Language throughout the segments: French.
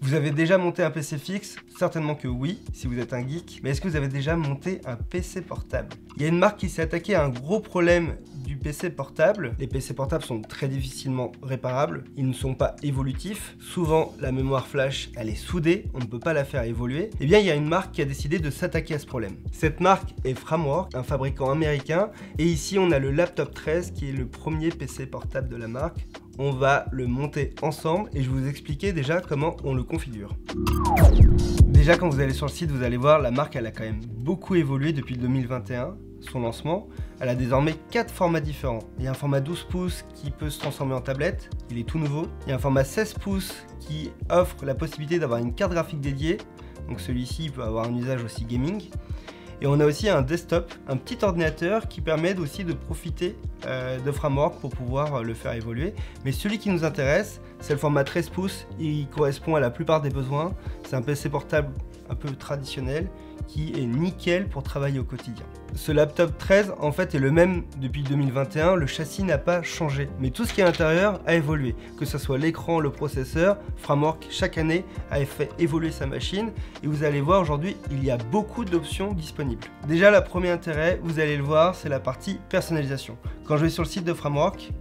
Vous avez déjà monté un PC fixe? Certainement que oui, si vous êtes un geek. Mais est-ce que vous avez déjà monté un PC portable? Il y a une marque qui s'est attaquée à un gros problème du PC portable. Les PC portables sont très difficilement réparables. Ils ne sont pas évolutifs. Souvent, la mémoire flash, elle est soudée. On ne peut pas la faire évoluer. Eh bien, il y a une marque qui a décidé de s'attaquer à ce problème. Cette marque est Framework, un fabricant américain. Et ici, on a le Laptop 13 qui est le premier PC portable de la marque. On va le monter ensemble et je vais vous expliquer déjà comment on le configure. Déjà, quand vous allez sur le site, vous allez voir, la marque elle a quand même beaucoup évolué depuis 2021, son lancement. Elle a désormais 4 formats différents. Il y a un format 12 pouces qui peut se transformer en tablette, il est tout nouveau. Il y a un format 16 pouces qui offre la possibilité d'avoir une carte graphique dédiée. Donc celui-ci peut avoir un usage aussi gaming. Et on a aussi un desktop, un petit ordinateur qui permet aussi de profiter de Framework pour pouvoir le faire évoluer. Mais celui qui nous intéresse, c'est le format 13 pouces. Il correspond à la plupart des besoins. C'est un PC portable un peu traditionnel qui est nickel pour travailler au quotidien. Ce laptop 13 en fait est le même depuis 2021, le châssis n'a pas changé, mais tout ce qui est à l'intérieur a évolué, que ce soit l'écran, le processeur. Framework chaque année a fait évoluer sa machine et vous allez voir aujourd'hui il y a beaucoup d'options disponibles. Déjà le premier intérêt, vous allez le voir, c'est la partie personnalisation. Quand je vais sur le site de Framework,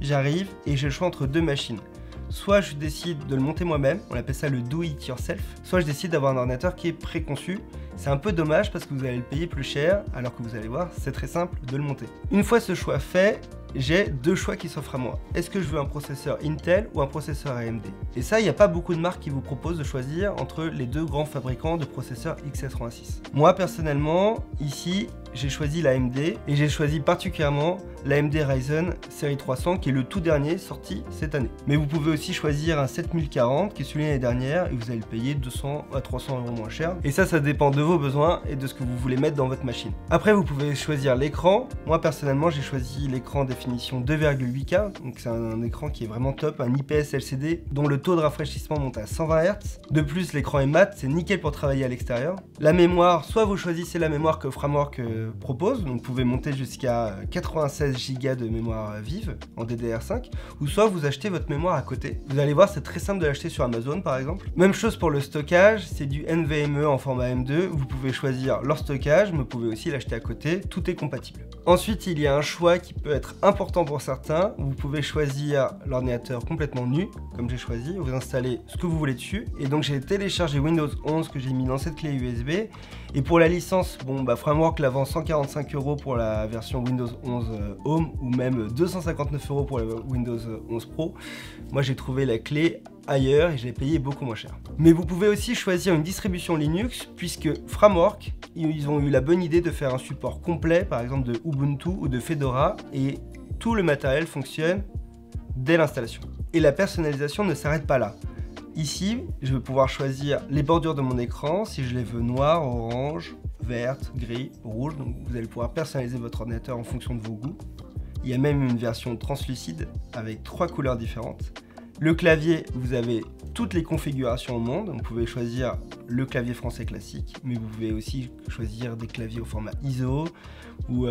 j'arrive et j'ai le choix entre deux machines. Soit je décide de le monter moi-même, on appelle ça le do it yourself, soit je décide d'avoir un ordinateur qui est préconçu. C'est un peu dommage parce que vous allez le payer plus cher, alors que vous allez voir, c'est très simple de le monter. Une fois ce choix fait, j'ai deux choix qui s'offrent à moi. Est-ce que je veux un processeur Intel ou un processeur AMD? Et ça, il n'y a pas beaucoup de marques qui vous proposent de choisir entre les deux grands fabricants de processeurs x86. Moi, personnellement, ici, j'ai choisi l'AMD et j'ai choisi particulièrement l'AMD Ryzen série 300 qui est le tout dernier sorti cette année. Mais vous pouvez aussi choisir un 7040 qui est celui de l'année dernière et vous allez le payer 200 à 300 € moins cher. Et ça dépend de vos besoins et de ce que vous voulez mettre dans votre machine. Après, vous pouvez choisir l'écran. Moi, personnellement, j'ai choisi l'écran définition 2,8K. Donc c'est un écran qui est vraiment top, un IPS LCD dont le taux de rafraîchissement monte à 120 Hz. De plus, l'écran est mat, c'est nickel pour travailler à l'extérieur. La mémoire, soit vous choisissez la mémoire que Framework propose, donc vous pouvez monter jusqu'à 96 Go de mémoire vive en DDR5, ou soit vous achetez votre mémoire à côté. Vous allez voir, c'est très simple de l'acheter sur Amazon par exemple. Même chose pour le stockage, c'est du NVMe en format M2, vous pouvez choisir leur stockage, mais vous pouvez aussi l'acheter à côté, tout est compatible. Ensuite, il y a un choix qui peut être important pour certains, vous pouvez choisir l'ordinateur complètement nu, comme j'ai choisi, vous installez ce que vous voulez dessus, et donc j'ai téléchargé Windows 11 que j'ai mis dans cette clé USB, et pour la licence, Framework la vend 145 € pour la version Windows 11 Home, ou même 259 € pour la Windows 11 Pro. Moi j'ai trouvé la clé ailleurs et je l'ai payé beaucoup moins cher. Mais vous pouvez aussi choisir une distribution Linux, puisque Framework, ils ont eu la bonne idée de faire un support complet, par exemple de Ubuntu ou de Fedora, et tout le matériel fonctionne dès l'installation. Et la personnalisation ne s'arrête pas là. Ici, je vais pouvoir choisir les bordures de mon écran, si je les veux noires, orange, verte, gris, rouge. Donc vous allez pouvoir personnaliser votre ordinateur en fonction de vos goûts. Il y a même une version translucide avec 3 couleurs différentes. Le clavier, vous avez toutes les configurations au monde. Vous pouvez choisir le clavier français classique, mais vous pouvez aussi choisir des claviers au format ISO ou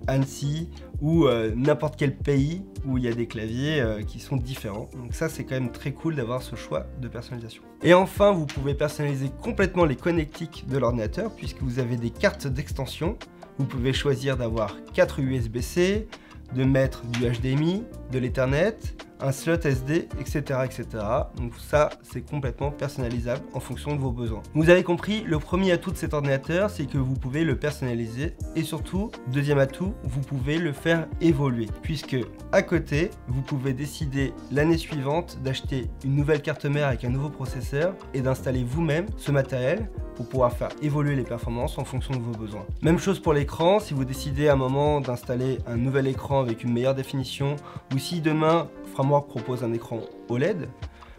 ANSI ou n'importe quel pays où il y a des claviers qui sont différents. Donc ça, c'est quand même très cool d'avoir ce choix de personnalisation. Et enfin, vous pouvez personnaliser complètement les connectiques de l'ordinateur puisque vous avez des cartes d'extension. Vous pouvez choisir d'avoir 4 USB-C, de mettre du HDMI, de l'Ethernet, un slot SD, etc. etc. Donc ça, c'est complètement personnalisable en fonction de vos besoins. Vous avez compris, le premier atout de cet ordinateur, c'est que vous pouvez le personnaliser et surtout, deuxième atout, vous pouvez le faire évoluer puisque à côté, vous pouvez décider l'année suivante d'acheter une nouvelle carte mère avec un nouveau processeur et d'installer vous-même ce matériel pour pouvoir faire évoluer les performances en fonction de vos besoins. Même chose pour l'écran, si vous décidez à un moment d'installer un nouvel écran avec une meilleure définition ou si demain Framework propose un écran OLED,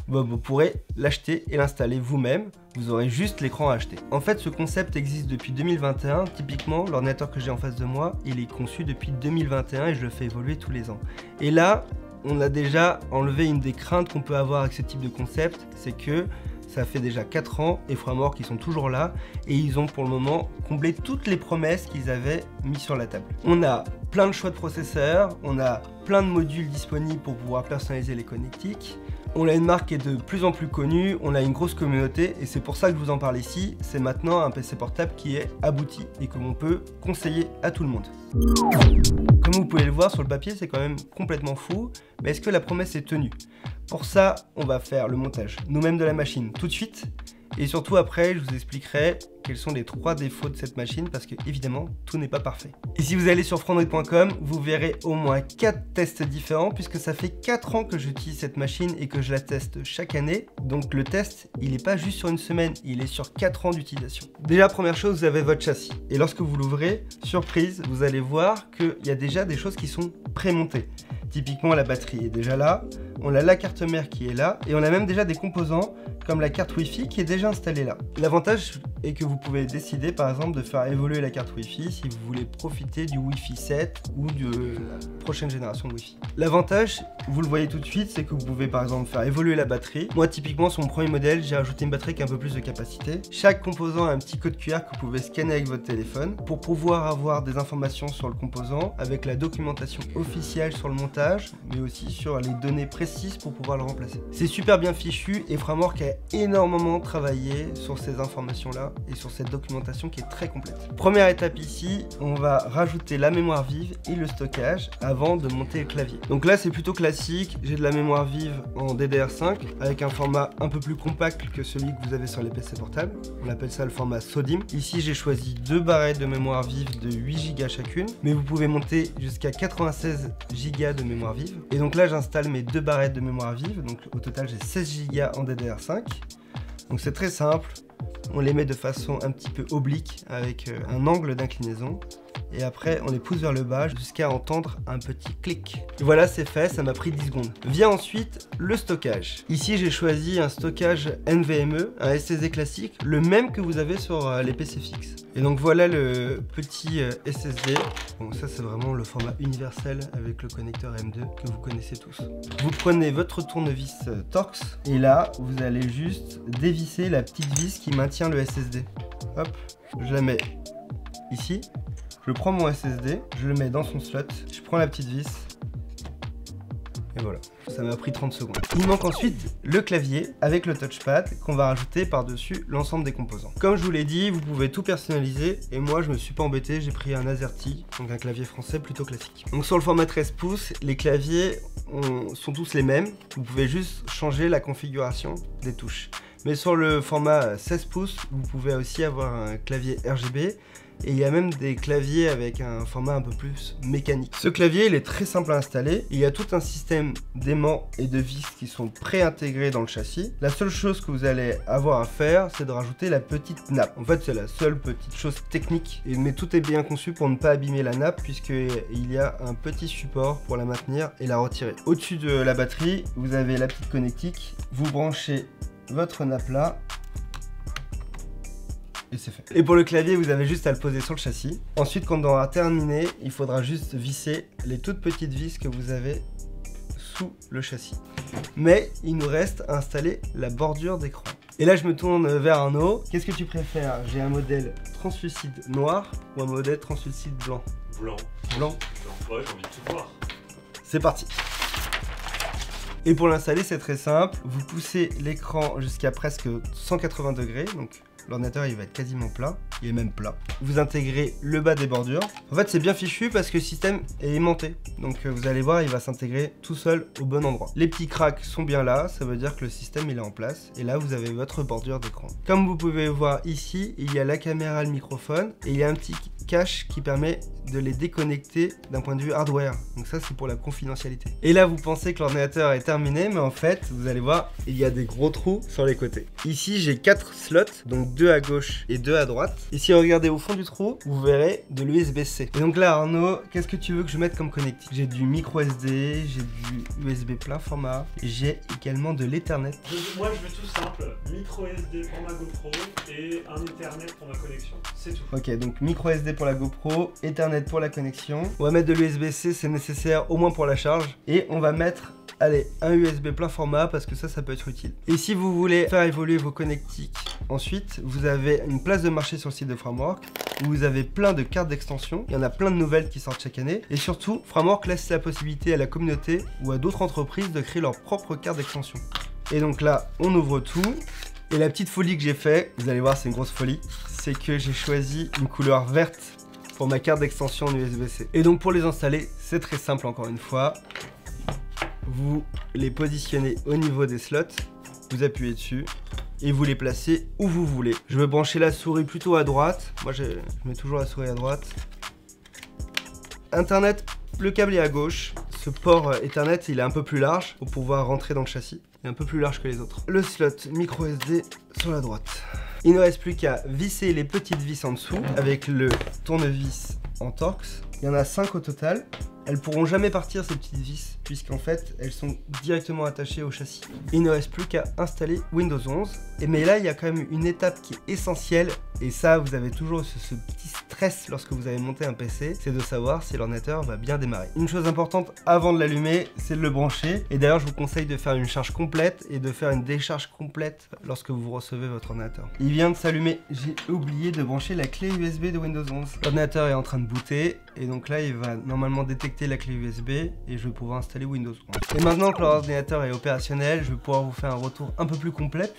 vous pourrez l'acheter et l'installer vous-même, vous aurez juste l'écran à acheter. En fait, ce concept existe depuis 2021, typiquement l'ordinateur que j'ai en face de moi, il est conçu depuis 2021 et je le fais évoluer tous les ans. Et là, on a déjà enlevé une des craintes qu'on peut avoir avec ce type de concept, c'est que ça fait déjà 4 ans et Framework ils sont toujours là et ils ont pour le moment comblé toutes les promesses qu'ils avaient mis sur la table. On a plein de choix de processeurs, on a plein de modules disponibles pour pouvoir personnaliser les connectiques. On a une marque qui est de plus en plus connue, on a une grosse communauté et c'est pour ça que je vous en parle ici. C'est maintenant un PC portable qui est abouti et que l'on peut conseiller à tout le monde. Comme vous pouvez le voir sur le papier, c'est quand même complètement fou, mais est-ce que la promesse est tenue? Pour ça, on va faire le montage nous-mêmes de la machine tout de suite. Et surtout après, je vous expliquerai quels sont les 3 défauts de cette machine parce que évidemment, tout n'est pas parfait. Et si vous allez sur frandroid.com, vous verrez au moins 4 tests différents puisque ça fait 4 ans que j'utilise cette machine et que je la teste chaque année. Donc le test, il n'est pas juste sur une semaine, il est sur 4 ans d'utilisation. Déjà, première chose, vous avez votre châssis. Et lorsque vous l'ouvrez, surprise, vous allez voir qu'il y a déjà des choses qui sont prémontées. Typiquement, la batterie est déjà là, on a la carte mère qui est là, et on a même déjà des composants comme la carte Wi-Fi qui est déjà installée là. L'avantage est que vous pouvez décider par exemple de faire évoluer la carte Wi-Fi si vous voulez profiter du Wi-Fi 7 ou de la prochaine génération de Wi-Fi. L'avantage, vous le voyez tout de suite, c'est que vous pouvez par exemple faire évoluer la batterie. Moi typiquement sur mon premier modèle, j'ai ajouté une batterie qui a un peu plus de capacité. Chaque composant a un petit code QR que vous pouvez scanner avec votre téléphone pour pouvoir avoir des informations sur le composant avec la documentation officielle sur le montage, mais aussi sur les données précises pour pouvoir le remplacer. C'est super bien fichu et Framework a énormément travaillé sur ces informations là et sur cette documentation qui est très complète. Première étape ici, on va rajouter la mémoire vive et le stockage avant de monter le clavier. Donc là c'est plutôt classique, j'ai de la mémoire vive en DDR5 avec un format un peu plus compact que celui que vous avez sur les PC portables. On appelle ça le format SODIMM. Ici j'ai choisi 2 barrettes de mémoire vive de 8 Go chacune, mais vous pouvez monter jusqu'à 96 Go de mémoire vive. Et donc là j'installe mes 2 barrettes de mémoire vive, donc au total j'ai 16 Go en DDR5. Donc c'est très simple, on les met de façon un petit peu oblique avec un angle d'inclinaison et après on les pousse vers le bas jusqu'à entendre un petit clic. Et voilà, c'est fait, ça m'a pris 10 secondes. Vient ensuite le stockage. Ici j'ai choisi un stockage NVMe, un SSD classique, le même que vous avez sur les PC fixes. Et donc voilà le petit SSD. Bon, ça c'est vraiment le format universel avec le connecteur M2 que vous connaissez tous. Vous prenez votre tournevis Torx et là vous allez juste dévisser la petite vis qui maintient le SSD. Hop, je la mets ici. Je prends mon SSD, je le mets dans son slot, je prends la petite vis, et voilà. Ça m'a pris 30 secondes. Il manque ensuite le clavier avec le touchpad qu'on va rajouter par-dessus l'ensemble des composants. Comme je vous l'ai dit, vous pouvez tout personnaliser, et moi je me suis pas embêté, j'ai pris un AZERTY, donc un clavier français plutôt classique. Donc sur le format 13 pouces, les claviers sont tous les mêmes, vous pouvez juste changer la configuration des touches. Mais sur le format 16 pouces, vous pouvez aussi avoir un clavier RGB et il y a même des claviers avec un format un peu plus mécanique. Ce clavier, il est très simple à installer. Il y a tout un système d'aimants et de vis qui sont pré-intégrés dans le châssis. La seule chose que vous allez avoir à faire, c'est de rajouter la petite nappe. En fait, c'est la seule petite chose technique, mais tout est bien conçu pour ne pas abîmer la nappe puisqu'il y a un petit support pour la maintenir et la retirer. Au-dessus de la batterie, vous avez la petite connectique. Vous branchez votre nappe là. Et c'est fait. Et pour le clavier, vous avez juste à le poser sur le châssis. Ensuite, quand on aura terminé, il faudra juste visser les toutes petites vis que vous avez sous le châssis. Mais il nous reste à installer la bordure d'écran. Et là, je me tourne vers Arnaud. Qu'est-ce que tu préfères? J'ai un modèle translucide noir ou un modèle translucide blanc? Blanc. Blanc? Ouais, j'ai envie de tout voir. C'est parti. Et pour l'installer, c'est très simple. Vous poussez l'écran jusqu'à presque 180 degrés, donc l'ordinateur il va être quasiment plat, il est même plat. Vous intégrez le bas des bordures. En fait c'est bien fichu parce que le système est aimanté. Donc vous allez voir, il va s'intégrer tout seul au bon endroit. Les petits cracks sont bien là, ça veut dire que le système il est en place. Et là vous avez votre bordure d'écran. Comme vous pouvez voir ici, il y a la caméra, le microphone et il y a un petit cache qui permet de les déconnecter d'un point de vue hardware. Donc ça c'est pour la confidentialité. Et là vous pensez que l'ordinateur est terminé, mais en fait vous allez voir il y a des gros trous sur les côtés. Ici j'ai 4 slots, donc 2 à gauche et 2 à droite. Et si vous regardez au fond du trou, vous verrez de l'USB-C. Et donc là Arnaud, qu'est-ce que tu veux que je mette comme connectique? J'ai du micro SD, j'ai du USB plein format, j'ai également de l'Ethernet. Moi je veux tout simple, micro SD pour ma GoPro et un Ethernet pour ma connexion, c'est tout. Ok, donc micro SD pour la GoPro, Ethernet pour la connexion. On va mettre de l'USB-C, c'est nécessaire au moins pour la charge. Et on va mettre, allez, un USB plein format parce que ça peut être utile. Et si vous voulez faire évoluer vos connectiques Ensuite, vous avez une place de marché sur le site de Framework où vous avez plein de cartes d'extension. Il y en a plein de nouvelles qui sortent chaque année. Et surtout, Framework laisse la possibilité à la communauté ou à d'autres entreprises de créer leurs propres cartes d'extension. Et donc là, on ouvre tout. Et la petite folie que j'ai fait, vous allez voir, c'est une grosse folie, c'est que j'ai choisi une couleur verte pour ma carte d'extension en USB-C. Et donc pour les installer, c'est très simple encore une fois. Vous les positionnez au niveau des slots, vous appuyez dessus et vous les placez où vous voulez. Je vais brancher la souris plutôt à droite. Moi je mets toujours la souris à droite. Internet, le câble est à gauche. Ce port Ethernet, il est un peu plus large pour pouvoir rentrer dans le châssis. Il est un peu plus large que les autres. Le slot micro SD sur la droite. Il ne reste plus qu'à visser les petites vis en dessous avec le tournevis en Torx. Il y en a 5 au total. Elles pourront jamais partir ces petites vis puisqu'en fait elles sont directement attachées au châssis. Il ne reste plus qu'à installer Windows 11. Mais là il y a quand même une étape qui est essentielle et ça vous avez toujours ce petit stress lorsque vous avez monté un PC, c'est de savoir si l'ordinateur va bien démarrer. Une chose importante avant de l'allumer, c'est de le brancher et d'ailleurs je vous conseille de faire une charge complète et de faire une décharge complète lorsque vous recevez votre ordinateur. Il vient de s'allumer, j'ai oublié de brancher la clé USB de Windows 11. L'ordinateur est en train de booter et donc là il va normalement détecter la clé USB et je vais pouvoir installer Windows 11. Et maintenant que l'ordinateur est opérationnel, je vais pouvoir vous faire un retour un peu plus complet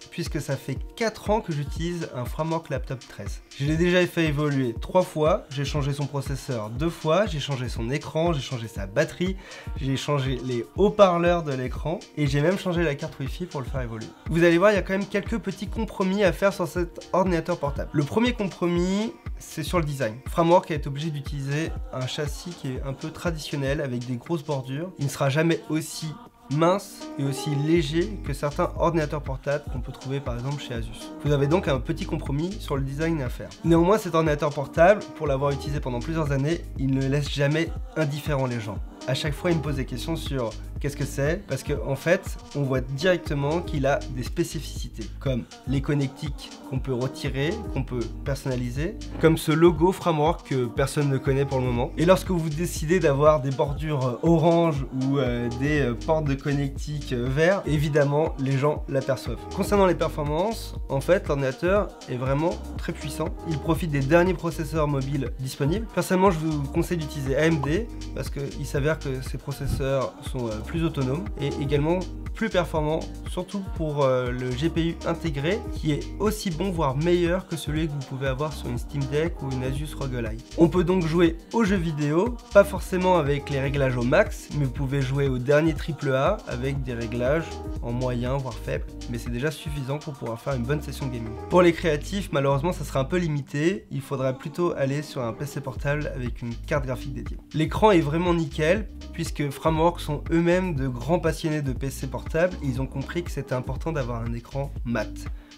puisque ça fait 4 ans que j'utilise un Framework Laptop 13. Je l'ai déjà fait évoluer 3 fois, j'ai changé son processeur 2 fois, j'ai changé son écran, j'ai changé sa batterie, j'ai changé les haut-parleurs de l'écran et j'ai même changé la carte Wi-Fi pour le faire évoluer. Vous allez voir, il y a quand même quelques petits compromis à faire sur cet ordinateur portable. Le premier compromis, c'est sur le design. Framework a été obligé d'utiliser un châssis qui est un peu traditionnel avec des grosses bordures. Il ne sera jamais aussi mince et aussi léger que certains ordinateurs portables qu'on peut trouver par exemple chez Asus. Vous avez donc un petit compromis sur le design à faire. Néanmoins, cet ordinateur portable, pour l'avoir utilisé pendant plusieurs années, il ne laisse jamais indifférent les gens. À chaque fois, il me pose des questions sur qu'est-ce que c'est, parce qu'en fait, on voit directement qu'il a des spécificités, comme les connectiques qu'on peut retirer, qu'on peut personnaliser, comme ce logo Framework que personne ne connaît pour le moment. Et lorsque vous décidez d'avoir des bordures orange ou des portes de connectiques verts, évidemment, les gens l'aperçoivent. Concernant les performances, en fait, l'ordinateur est vraiment très puissant. Il profite des derniers processeurs mobiles disponibles. Personnellement, je vous conseille d'utiliser AMD, parce qu'il s'avère que ces processeurs sont plus autonomes et également plus performants, surtout pour le GPU intégré qui est aussi bon voire meilleur que celui que vous pouvez avoir sur une Steam Deck ou une Asus ROG Ally. On peut donc jouer aux jeux vidéo, pas forcément avec les réglages au max, mais vous pouvez jouer au dernier AAA avec des réglages en moyen voire faible, mais c'est déjà suffisant pour pouvoir faire une bonne session gaming. Pour les créatifs, malheureusement ça sera un peu limité, il faudra plutôt aller sur un PC portable avec une carte graphique dédiée. L'écran est vraiment nickel puisque Framework sont eux-mêmes de grands passionnés de PC portable et ils ont compris que c'était important d'avoir un écran mat.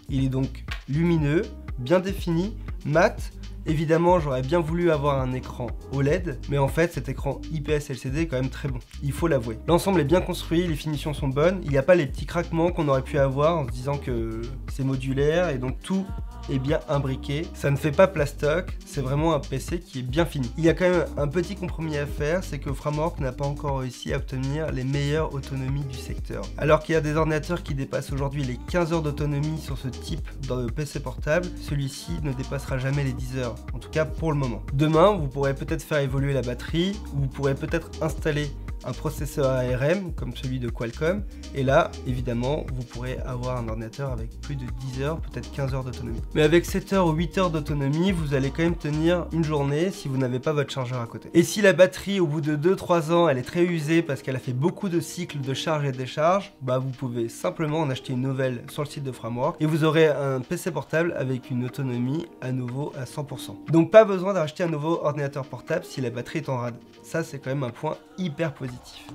Il est donc lumineux, bien défini, mat. Évidemment, j'aurais bien voulu avoir un écran OLED, mais en fait, cet écran IPS LCD est quand même très bon, il faut l'avouer. L'ensemble est bien construit, les finitions sont bonnes, il n'y a pas les petits craquements qu'on aurait pu avoir en se disant que c'est modulaire et donc tout est bien imbriqué. Ça ne fait pas plastoc, c'est vraiment un PC qui est bien fini. Il y a quand même un petit compromis à faire, c'est que Framework n'a pas encore réussi à obtenir les meilleures autonomies du secteur. Alors qu'il y a des ordinateurs qui dépassent aujourd'hui les 15 heures d'autonomie sur ce type de PC portable, celui-ci ne dépassera jamais les 10 heures, en tout cas pour le moment. Demain, vous pourrez peut-être faire évoluer la batterie, ou vous pourrez peut-être installer un processeur ARM comme celui de Qualcomm et là évidemment vous pourrez avoir un ordinateur avec plus de 10 heures, peut-être 15 heures d'autonomie. Mais avec 7 heures ou 8 heures d'autonomie, vous allez quand même tenir une journée si vous n'avez pas votre chargeur à côté. Et si la batterie au bout de 2-3 ans elle est très usée parce qu'elle a fait beaucoup de cycles de charge et de décharge, bah vous pouvez simplement en acheter une nouvelle sur le site de Framework et vous aurez un PC portable avec une autonomie à nouveau à 100%. Donc pas besoin d'acheter un nouveau ordinateur portable si la batterie est en rade. Ça c'est quand même un point hyper positif.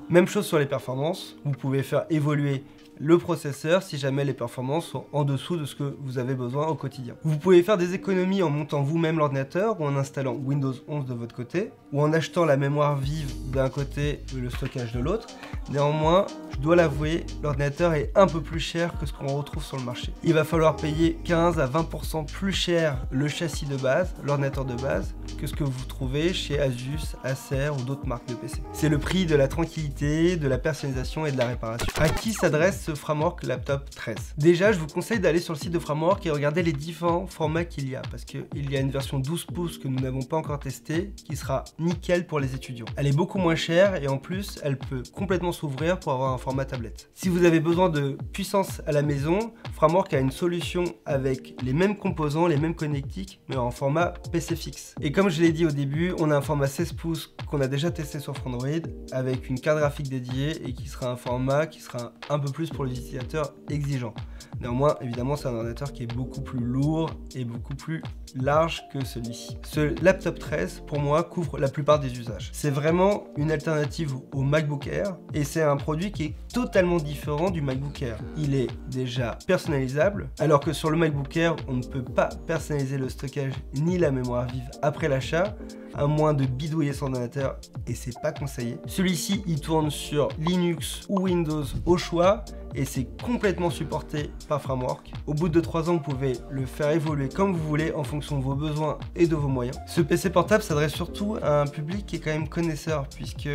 Même chose sur les performances, vous pouvez faire évoluer le processeur si jamais les performances sont en dessous de ce que vous avez besoin au quotidien. Vous pouvez faire des économies en montant vous-même l'ordinateur ou en installant Windows 11 de votre côté ou en achetant la mémoire vive d'un côté et le stockage de l'autre. Néanmoins, je dois l'avouer, l'ordinateur est un peu plus cher que ce qu'on retrouve sur le marché. Il va falloir payer 15 à 20% plus cher le châssis de base, l'ordinateur de base, que ce que vous trouvez chez Asus, Acer ou d'autres marques de PC. C'est le prix de la tranquillité, de la personnalisation et de la réparation. À qui s'adresse ce framework Laptop 13? Déjà, je vous conseille d'aller sur le site de Framework et regarder les différents formats qu'il y a, parce qu'il y a une version 12 pouces que nous n'avons pas encore testée, qui sera nickel pour les étudiants. Elle est beaucoup moins chère et en plus, elle peut complètement s'ouvrir pour avoir un format tablette. Si vous avez besoin de puissance à la maison, Framework a une solution avec les mêmes composants, les mêmes connectiques, mais en format PC fixe. Et comme je l'ai dit au début, on a un format 16 pouces qu'on a déjà testé sur Frandroid avec une carte graphique dédiée et qui sera un format qui sera un peu plus pour les utilisateurs exigeants. Néanmoins, évidemment, c'est un ordinateur qui est beaucoup plus lourd et beaucoup plus large que celui-ci. Ce Laptop 13, pour moi, couvre la plupart des usages. C'est vraiment une alternative au MacBook Air et c'est un produit qui est totalement différent du MacBook Air. Il est déjà personnalisable, alors que sur le MacBook Air, on ne peut pas personnaliser le stockage ni la mémoire vive après l'achat, à moins de bidouiller son ordinateur et c'est pas conseillé. Celui-ci, il tourne sur Linux ou Windows au choix et c'est complètement supporté par Framework. Au bout de 3 ans, vous pouvez le faire évoluer comme vous voulez en fonction de vos besoins et de vos moyens. Ce PC portable s'adresse surtout à un public qui est quand même connaisseur, puisque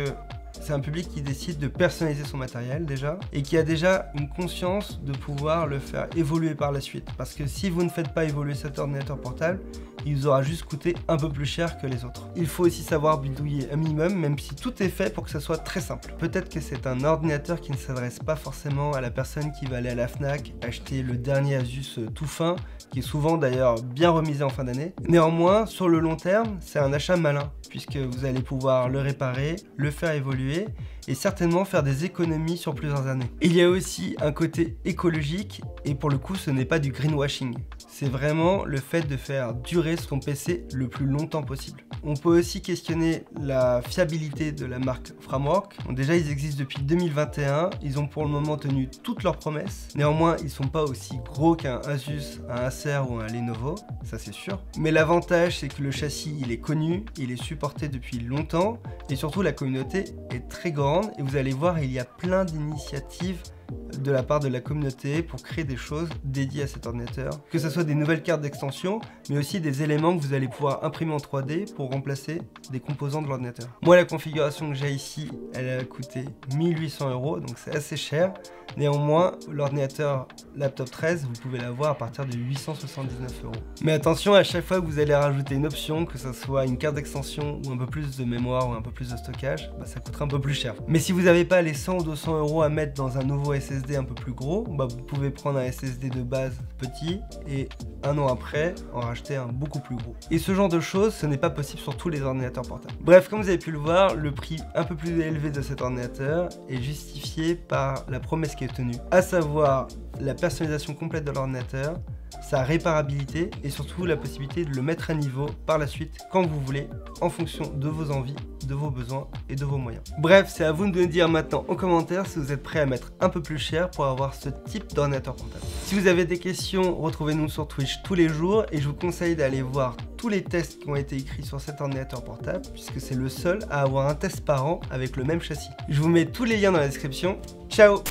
c'est un public qui décide de personnaliser son matériel déjà et qui a déjà une conscience de pouvoir le faire évoluer par la suite. Parce que si vous ne faites pas évoluer cet ordinateur portable, il vous aura juste coûté un peu plus cher que les autres. Il faut aussi savoir bidouiller un minimum, même si tout est fait pour que ça soit très simple. Peut-être que c'est un ordinateur qui ne s'adresse pas forcément à la personne qui va aller à la Fnac acheter le dernier Asus tout fin, qui est souvent d'ailleurs bien remisé en fin d'année. Néanmoins, sur le long terme, c'est un achat malin, puisque vous allez pouvoir le réparer, le faire évoluer et certainement faire des économies sur plusieurs années. Il y a aussi un côté écologique et pour le coup ce n'est pas du greenwashing. C'est vraiment le fait de faire durer son PC le plus longtemps possible. On peut aussi questionner la fiabilité de la marque Framework. Bon, déjà ils existent depuis 2021, ils ont pour le moment tenu toutes leurs promesses. Néanmoins ils sont pas aussi gros qu'un Asus, un Acer ou un Lenovo, ça c'est sûr. Mais l'avantage c'est que le châssis il est connu, il est supporté depuis longtemps et surtout la communauté est très grande et vous allez voir il y a plein d'initiatives de la part de la communauté pour créer des choses dédiées à cet ordinateur, que ce soit des nouvelles cartes d'extension mais aussi des éléments que vous allez pouvoir imprimer en 3D pour remplacer des composants de l'ordinateur. Moi la configuration que j'ai ici elle a coûté 1800 €, donc c'est assez cher. Néanmoins l'ordinateur Laptop 13 vous pouvez l'avoir à partir de 879 €. Mais attention, à chaque fois que vous allez rajouter une option, que ce soit une carte d'extension ou un peu plus de mémoire ou un peu plus de stockage, ça coûtera un peu plus cher. Mais si vous n'avez pas les 100 ou 200 € à mettre dans un nouveau SSD un peu plus gros, vous pouvez prendre un SSD de base petit et un an après en racheter un beaucoup plus gros. Et ce genre de choses, ce n'est pas possible sur tous les ordinateurs portables. Bref, comme vous avez pu le voir, le prix un peu plus élevé de cet ordinateur est justifié par la promesse qui est tenue, à savoir la personnalisation complète de l'ordinateur, sa réparabilité et surtout la possibilité de le mettre à niveau par la suite quand vous voulez en fonction de vos envies, de vos besoins et de vos moyens. Bref, c'est à vous de me dire maintenant en commentaire si vous êtes prêt à mettre un peu plus cher pour avoir ce type d'ordinateur portable. Si vous avez des questions, retrouvez-nous sur Twitch tous les jours et je vous conseille d'aller voir tous les tests qui ont été écrits sur cet ordinateur portable puisque c'est le seul à avoir un test par an avec le même châssis. Je vous mets tous les liens dans la description. Ciao!